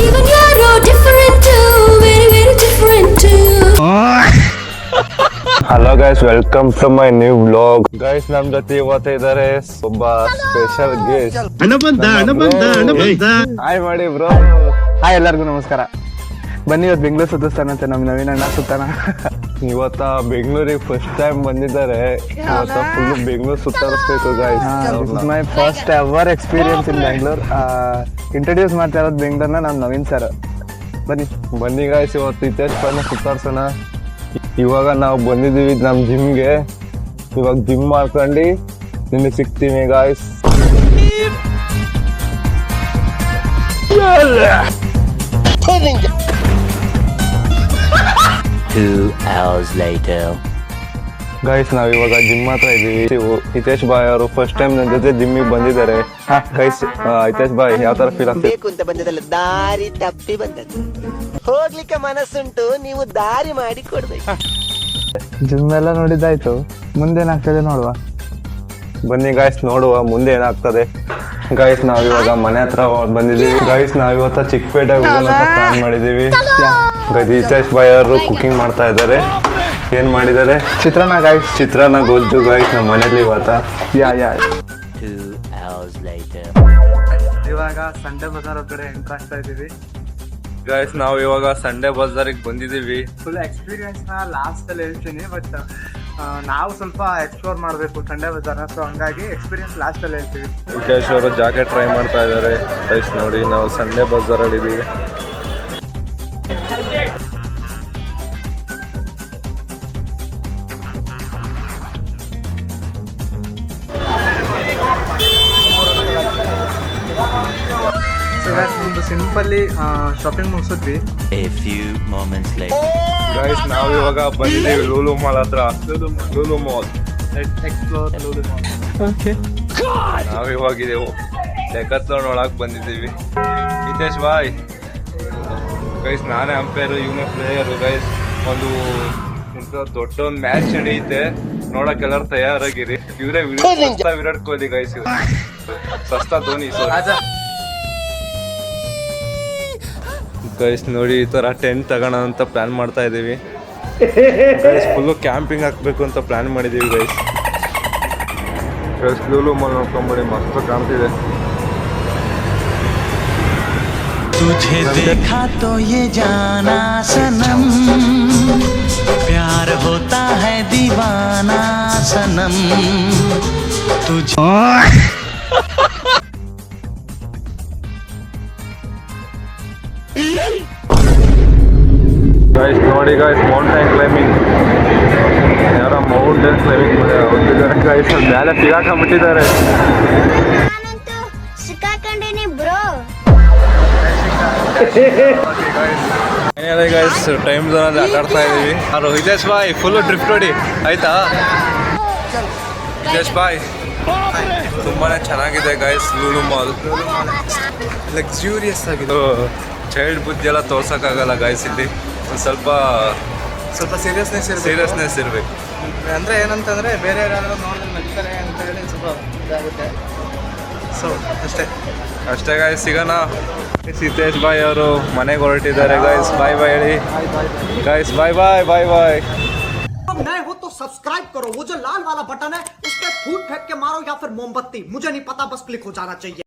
Even you're different too, very very different too. Hello guys, welcome to my new vlog. Guys, ನಮ್ ಜೊತೆ ಇವತ್ತು ಇದಾರೆ ಒಬ್ಬ special guest. Hi ಮಾಡಿ bro. Hi, ಎಲ್ಲರಿಗೂ ನಮಸ್ಕಾರ. ಬನ್ನಿ, ಇವತ್ತು ಬೆಂಗಳೂರು ಸುತ್ತಿಸ್ತಾನ ಅಂತ ನಮ್ಮ ನವೀನ್ ಅಣ್ಣ ಸುತ್ತಾನ. ಇವತ್ತ ಬೆಂಗಳೂರಿಗೆ ಫಸ್ಟ್ ಟೈಮ್ ಬಂದಿದ್ದಾರೆ. ಇವತ್ತ ಫುಲ್ ಬೆಂಗಳೂರು ಸುತ್ತಾಡಿಸ್ಬೇಕು guys. My first ever experience in Bengaluru. Introduce ಮಾಡ್ತಾ ಇರೋದು ಬೆಂಗಳೂರನ್ನ ನಮ್ಮ ನವೀನ್ ಸರ್. ಬನ್ನಿ ಗೈಸ್, ಇವತ್ತು ಹಿತೇಶ್ ಪನ್ನ ಸುತ್ತಾಡ್ಸೋಣ. ಇವಾಗ ನಾವು ಬಂದಿದ್ದೀವಿ ನಮ್ಮ ಜಿಮ್ಗೆ. ಇವಾಗ ಜಿಮ್ ಮಾಡ್ಕೊಂಡು ನಿಮಗೆ ಸಿಗ್ತೀವಿ ಗಾಯ್ಸ್. 2 hours later. ಗೈಸ್, ನಾವ್ ಇವಾಗ ಜಿಮ್ ಹತ್ರ ಇದೀವಿ. ಹಿತೇಶ್ ಬಾಯ್ ಅವರು ಫಸ್ಟ್ ಟೈಮ್ ನನ್ನ ಜೊತೆ ಜಿಮ್ಮಿಗೆ ಬಂದಿದ್ದಾರೆ. ಗೈಸ್, ಹಿತೇಶ್ ಬಾಯ್ ಯಾವ ತರ ಫೀಲ್ ಆಗ್ತದೆ? ಬೇಕು ಅಂತ ಬಂದದಲ್ಲ, ದಾರಿ ತಪ್ಪಿ ಬಂದದ್ದು. ಹೋಗ್ಲಿಕ್ಕೆ ಮನಸ್ಸುಂಟು, ನೀವು ದಾರಿ ಮಾಡಿ ಕೊಡ್ಬೇಕು. ಜಿಮ್ ಎಲ್ಲ ನೋಡಿದ್ದಾಯ್ತು, ಮುಂದೇನಾಗ್ತದೆ ನೋಡುವ. ಬನ್ನಿ ಗೈಸ್, ನೋಡುವ ಮುಂದೆ ಏನಾಗ್ತದೆ. ಗೈಸ್, ನಾವ್ ಇವಾಗ ಮನೆ ಹತ್ರ ಬಂದಿದ್ದೀವಿ. ಗೈಸ್, ನಾವ್ ಇವತ್ತ ಚಿಕ್ಕಪೇಟೆ ಪ್ಲಾನ್ ಮಾಡಿದೀವಿ. ಗೈಸ್, ಹಿತೇಶ್ ಬಾಯ್ ಅವರು ಕುಕಿಂಗ್ ಮಾಡ್ತಾ ಇದ್ದಾರೆ. ಏನ್ ಮಾಡಿದ್ದಾರೆ? ಚಿತ್ರಾನ್ನ ಗೈಸ್, ಚಿತ್ರಾನ್ನ ಗೊಜ್ಜು ಗೈಸ್ ನಮ್ಮ ಮನೇಲಿ ಇವತ್ತ. 2 hours later. ಇವಾಗ ಸಂಡೆ ಬಜಾರ್ ಕಡೆ ಎಂಟ್ರ್ ಆಗ್ತಾ ಇದೀವಿ. ಗೈಸ್, ನಾವು ಇವಾಗ ಸಂಡೆ ಬಜಾರಿಗೆ ಬಂದಿದ್ದೀವಿ. ಫುಲ್ ಎಕ್ಸ್ಪೀರಿಯನ್ಸ್ ನ ಲಾಸ್ಟ್ ಅಲ್ಲಿ ಹೇಳ್ತೀನಿ, ಬಟ್ ನಾವು ಸ್ವಲ್ಪ ಎಕ್ಸ್ಪ್ಲೋರ್ ಮಾಡಬೇಕು ಸಂಡೆ ಬಜಾರ್ನ. ಸೊ ಹಂಗಾಗಿ ಎಕ್ಸ್ಪೀರಿಯನ್ಸ್ ಲಾಸ್ಟ್ ಅಲ್ಲಿ ಹೇಳ್ತೀವಿ. ಹಿತೇಶ್ ಅವರು ಜಾಕೆಟ್ ಟ್ರೈ ಮಾಡ್ತಾ ಇದ್ದಾರೆ. ಗೈಸ್ ನೋಡಿ, ನಾವು ಸಂಡೆ ಬಜಾರಲ್ಲಿ ಇದ್ದೀವಿ. ಒಂದು ಸಿಂಪಲ್ಲಿ ಶಾಪಿಂಗ್ ಮುಗಿಸಿದ್ವಿ. A few moments later. Guys, ನಾವು ಇವಾಗ ಬಂದಿದ್ದೀವಿ ಲೂಲು ಮಾಲ್ ಹತ್ರ. Lulu mall explore Lulu mall. Okay, ನಾವು ಇವಾಗಿದೆವು ಲೆಕ್ಕತ್ತೋಣ ಒಳಗೆ ಬಂದಿದ್ದೀವಿ. ಹಿತೇಶ್ ಬಾಯ್. ಗೈಸ್, ನಾನೇ ಅಂಪೈರು, ಇವನೇ ಪ್ಲೇಯರು. ಗೈಸ್, ಒಂದು ದೊಡ್ಡ ಒಂದು ಮ್ಯಾಚ್ ನಡೆಯುತ್ತೆ, ನೋಡಕ್ಕೆಲ್ಲರೂ ತಯಾರಾಗಿರಿ. ಇವರೇ ವಿರಾಟ್ ಕೊಹ್ಲಿ ಗೈಸ್. ಸಸ್ತಾ ಧೋನಿ. ಗೈಸ್ ನೋಡಿ, ಈ ಥರ ಟೆಂಟ್ ತಗೋಣ ಅಂತ ಪ್ಲಾನ್ ಮಾಡ್ತಾ ಇದ್ದೀವಿ. ಗೈಸ್, ಫುಲ್ಲು ಕ್ಯಾಂಪಿಂಗ್ ಹಾಕ್ಬೇಕು ಅಂತ ಪ್ಲಾನ್ ಮಾಡಿದ್ದೀವಿ ಗೈಸ್. ಗೈಸ್, ಲೂಲು ಮಾಲ್ ನೋಡ್ಕೊಂಬಿಡಿ, ಮಸ್ತ್ ಕಾಣ್ತಿದೆ. तुझे देखा तो ये जाना सनम, प्यार होता है दीवाना सनम, तुझे ಗೈಸ್ ನೋಡಿ ಗೈಸ್, ಮೌಂಟೇನ್ ಕ್ಲೈಂಬಿಂಗ್. ಯಾರೋ ಮೌಂಟೇನ್ ಕ್ಲೈಂಬಿಂಗ್ ಹೋಗ್ತಿದ್ದಾರೆ ಗೈಸ್. ಮೇಲೆ ಸಿಗಾಕೊಂಡ್ಬಿಟ್ಟಿದ್ದಾರೆ. ಸಿಕ್ಕಾಕೊಂಡಿನಿ ಬ್ರೋ. ಏನಿದೆ ಗೈಸ್, ಟೈಮ್ ಝೋನಲ್ಲಿ ಆಟಾಡ್ತಾ ಇದ್ದೀವಿ. ಯಾರು ಹಿತೇಶ್ ಬಾಯ್ ಫುಲ್ಲು ಡ್ರಿಫ್ಟ್ ಹೊಡಿ ಆಯ್ತಾ? ಹಿತೇಶ್ ಬಾಯ್, ತುಂಬಾ ಚೆನ್ನಾಗಿದೆ ಗೈಸ್ ಲೂಲು ಮಾಲ್. ಲಕ್ಸುರಿಯಸ್ ಆಗಿದೆ. ಚೈಲ್ಡ್ ಬುದ್ಧಿ ಎಲ್ಲ ತೋರ್ಸೋಕ್ಕಾಗಲ್ಲ ಗೈಸ್. ಇಲ್ಲಿ ಒಂದು ಸ್ವಲ್ಪ ಸೀರಿಯಸ್ನೆಸ್ ಇರಬೇಕು. ಅಂದರೆ ಏನಂತಂದರೆ ಬೇರೆ ಯಾರಾದರೂ ನೋಡಿ ನಗ್ತಾರೆ ಅಂತ ಹೇಳಿ ಸ್ವಲ್ಪ ಇದಾಗುತ್ತೆ. ಸೊ ಅಷ್ಟೇ ಗೈಸ್, ಸಿಗೋಣ. ಹಿತೇಶ್ ಬಾಯ್ ಅವರು ಮನೆಗೆ ಹೊರಟಿದ್ದಾರೆ ಗೈಸ್. ಬಾಯ್ ಬಾಯ್ ಹೇಳಿ ಗೈಸ್. ಬಾಯ್ ಬಾಯ್ ಬಾಯ್ ಬಾಯ್. नए हो तो सब्सक्राइब करो, वो जो लाल वाला बटन है उस पर फूट फेंक के मारो या फिर मोमबत्ती, मुझे नहीं पता, बस क्लिक हो जाना चाहिए.